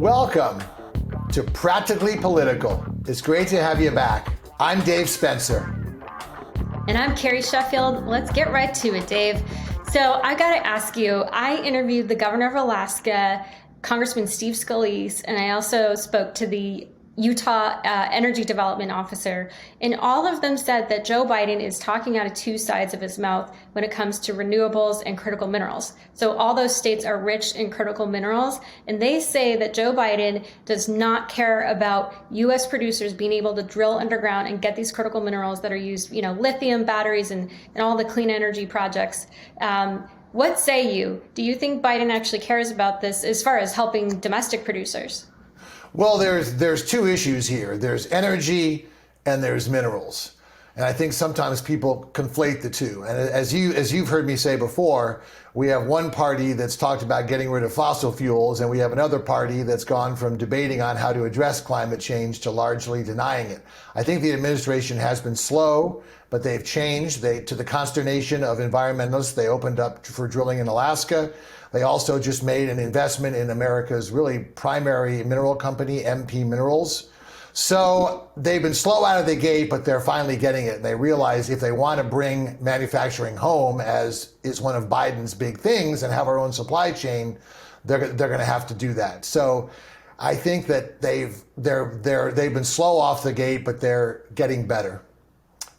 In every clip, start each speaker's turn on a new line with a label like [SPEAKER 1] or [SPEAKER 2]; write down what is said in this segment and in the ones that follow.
[SPEAKER 1] Welcome to Practically Political. It's great to have you back. I'm Dave Spencer.
[SPEAKER 2] And I'm Carrie Sheffield. Let's get right to it, Dave. So I got to ask you, I interviewed the governor of Alaska, Congressman Steve Scalise, and I also spoke to the Utah Energy Development Officer, and all of them said that Joe Biden is talking out of two sides of his mouth when it comes to renewables and critical minerals. So all those states are rich in critical minerals, and they say that Joe Biden does not care about U.S. producers being able to drill underground and get these critical minerals that are used, lithium batteries and all the clean energy projects. What say you? Do you think Biden actually cares about this as far as helping domestic producers?
[SPEAKER 1] Well, there's two issues here. There's energy and there's minerals. And I think sometimes people conflate the two. And as you've heard me say before, we have one party that's talked about getting rid of fossil fuels, and we have another party that's gone from debating on how to address climate change to largely denying it. I think the administration has been slow, but they've changed. To the consternation of environmentalists, they opened up for drilling in Alaska. They also just made an investment in America's really primary mineral company, MP Minerals. So they've been slow out of the gate, but they're finally getting it. And they realize if they want to bring manufacturing home, as is one of Biden's big things, and have our own supply chain, they're going to have to do that. So I think that they've been slow off the gate, but they're getting better.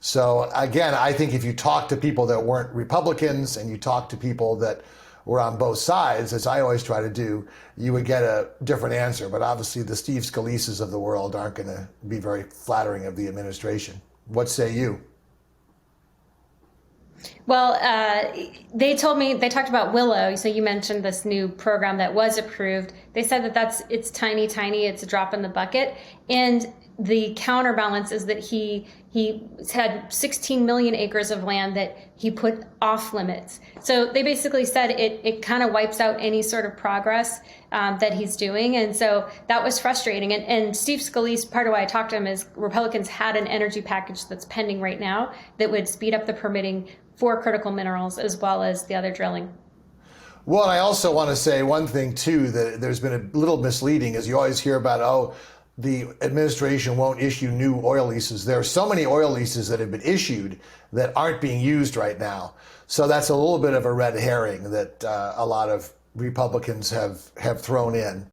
[SPEAKER 1] So again, I think if you talk to people that weren't Republicans and you talk to people that were on both sides, as I always try to do, you would get a different answer. But obviously the Steve Scalises of the world aren't going to be very flattering of the administration. What say you?
[SPEAKER 2] Well, they talked about Willow. So you mentioned this new program that was approved. They said that it's tiny, it's a drop in the bucket. And the counterbalance is that he had 16 million acres of land that he put off limits. So they basically said it kind of wipes out any sort of progress that he's doing. And so that was frustrating. And Steve Scalise, part of why I talked to him is Republicans had an energy package that's pending right now that would speed up the permitting for critical minerals as well as the other drilling.
[SPEAKER 1] Well, I also want to say one thing, too, that there's been a little misleading, as you always hear about, the administration won't issue new oil leases. There are so many oil leases that have been issued that aren't being used right now. So that's a little bit of a red herring that a lot of Republicans have thrown in.